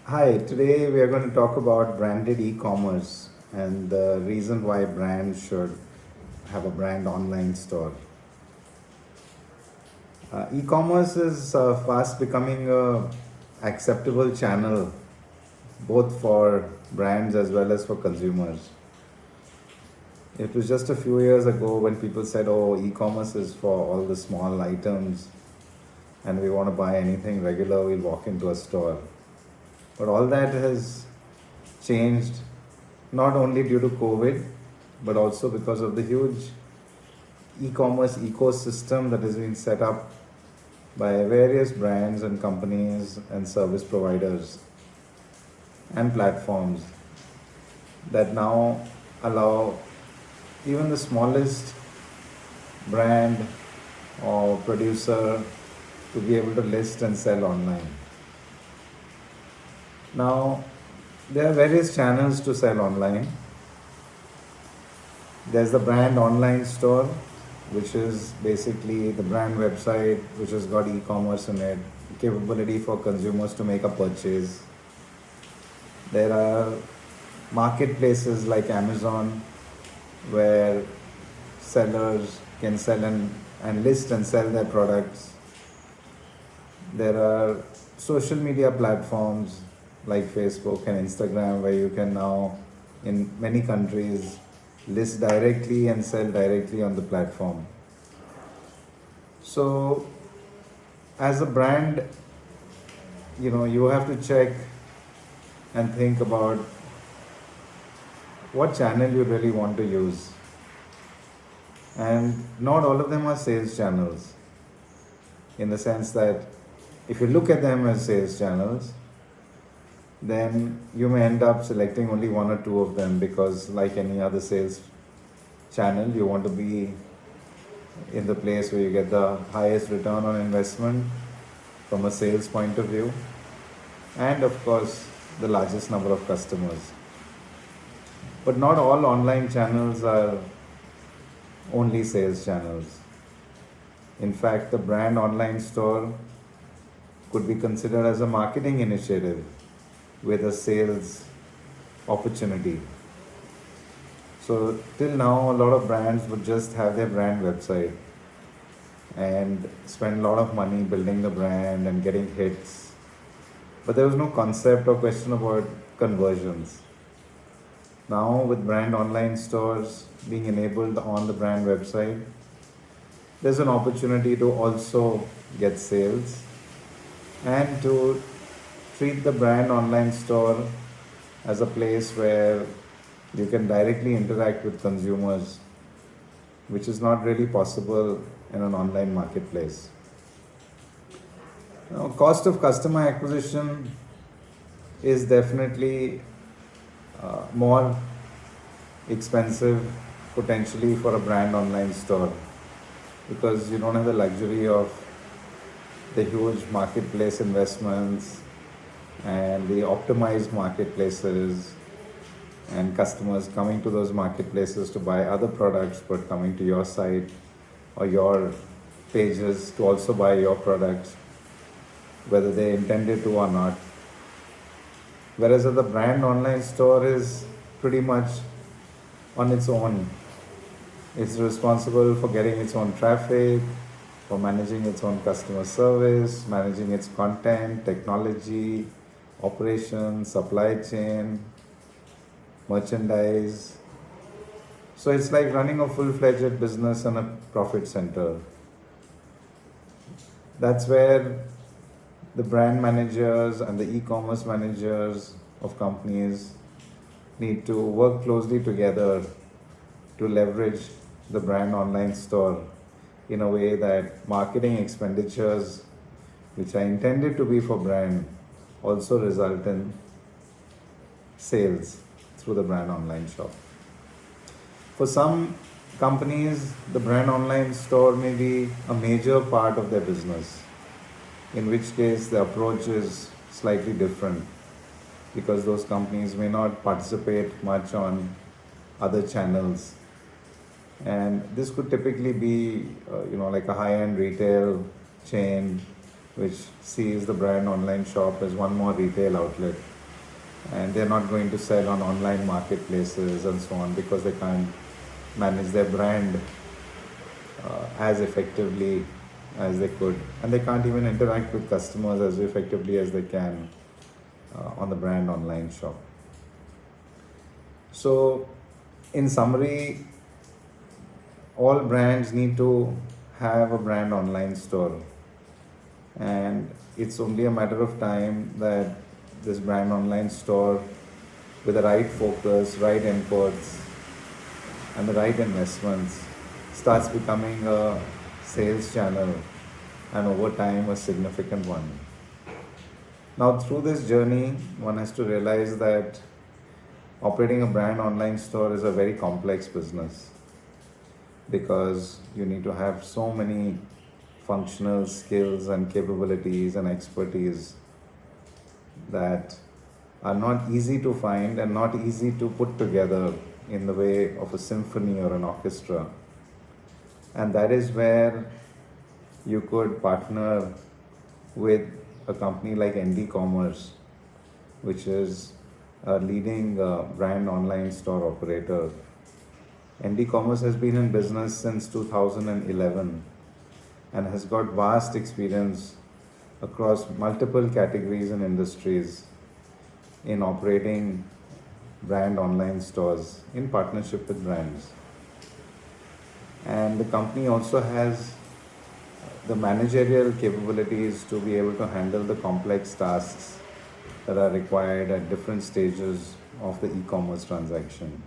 Hi, today we are going to talk about branded e commerce and the reason why brands should have a brand online store. E commerce is fast becoming a acceptable channel both for brands as well as for consumers. It was just a few years ago when people said, oh, e commerce is for all the small items and we want to buy anything regular, we'll walk into a store. But all that has changed not only due to COVID, but also because of the huge e commerce ecosystem that has been set up by various brands and companies and service providers and platforms that now allow even the smallest brand or producer to be able to list and sell online. Now, there are various channels to sell online. There's the brand online store, which is basically the brand website which has got e-commerce in it, capability for consumers to make a purchase. There are marketplaces like Amazon where sellers can sell and list and sell their products. There are social media platforms like Facebook and Instagram where you can now, in many countries, list directly and sell directly on the platform. So, as a brand, you have to check and think about what channel you really want to use. And not all of them are sales channels, in the sense that if you look at them as sales channels, then you may end up selecting only one or two of them because, like any other sales channel, you want to be in the place where you get the highest return on investment from a sales point of view, and of course, the largest number of customers. But not all online channels are only sales channels. In fact, the brand online store could be considered as a marketing initiative with a sales opportunity. So, till now, a lot of brands would just have their brand website and spend a lot of money building the brand and getting hits. But there was no concept or question about conversions. Now, with brand online stores being enabled on the brand website, there's an opportunity to also get sales and to treat the brand online store as a place where you can directly interact with consumers, which is not really possible in an online marketplace. Now, cost of customer acquisition is definitely more expensive potentially for a brand online store because you don't have the luxury of the huge marketplace investments and the optimized marketplaces and customers coming to those marketplaces to buy other products but coming to your site or your pages to also buy your products, whether they intended to or not. Whereas the brand online store is pretty much on its own. It's responsible for getting its own traffic, for managing its own customer service, managing its content, technology, operations, supply chain, merchandise. So it's like running a full fledged business and a profit center. That's where the brand managers and the e commerce managers of companies need to work closely together to leverage the brand online store in a way that marketing expenditures, which are intended to be for brand, also result in sales through the brand online shop. For some companies, the brand online store may be a major part of their business, in which case the approach is slightly different because those companies may not participate much on other channels. And this could typically be, like a high-end retail chain which sees the brand online shop as one more retail outlet. and they're not going to sell on online marketplaces and so on because they can't manage their brand as effectively as they could, and they can't even interact with customers as effectively as they can on the brand online shop. So, in summary, all brands need to have a brand online store, and it's only a matter of time that this brand online store, with the right focus, right inputs, and the right investments, starts becoming a sales channel, and over time a significant one. Now, through this journey, one has to realize that operating a brand online store is a very complex business because you need to have so many functional skills and capabilities and expertise that are not easy to find and not easy to put together in the way of a symphony or an orchestra. And that is where you could partner with a company like ND Commerce, which is a leading brand online store operator. ND Commerce has been in business since 2011 and has got vast experience across multiple categories and industries in operating brand online stores in partnership with brands. And the company also has the managerial capabilities to be able to handle the complex tasks that are required at different stages of the e-commerce transaction.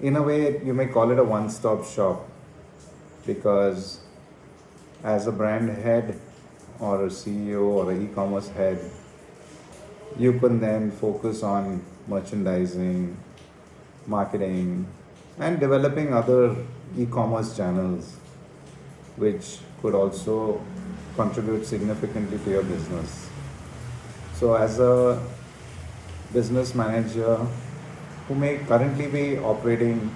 In a way, you may call it a one-stop shop because as a brand head or a CEO or an e-commerce head, you can then focus on merchandising, marketing, and developing other e-commerce channels which could also contribute significantly to your business. So, as a business manager who may currently be operating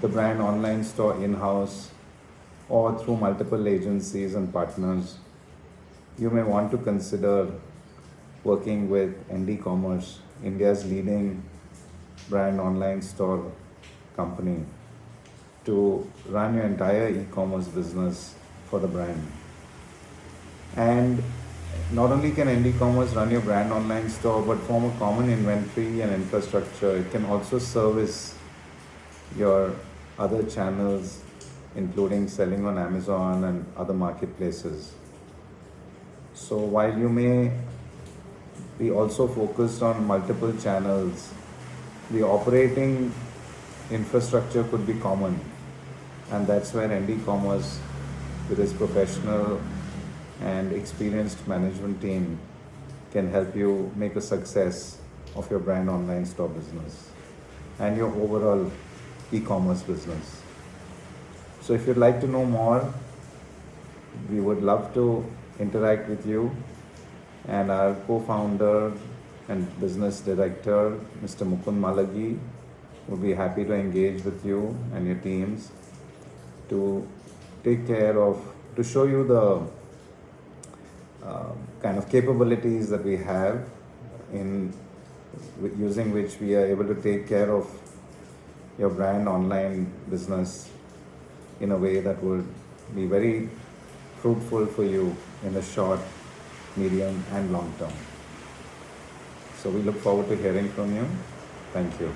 the brand online store in house or through multiple agencies and partners, you may want to consider working with ND Commerce, India's leading brand online store company, to run your entire e-commerce business for the brand. And not only can ND Commerce run your brand online store, but form a common inventory and infrastructure. It can also service your other channels, including selling on Amazon and other marketplaces. So while you may be also focused on multiple channels, the operating infrastructure could be common, and that's where ND Commerce, with its professional and experienced management team, can help you make a success of your brand online store business and your overall e-commerce business. So if you'd like to know more, we would love to interact with you, and our co-founder and business director, Mr. Mukund Malagi, would be happy to engage with you and your teams to to show you the kind of capabilities that we have in using which we are able to take care of your brand online business in a way that would be very fruitful for you in the short, medium, and long term. So we look forward to hearing from you. Thank you.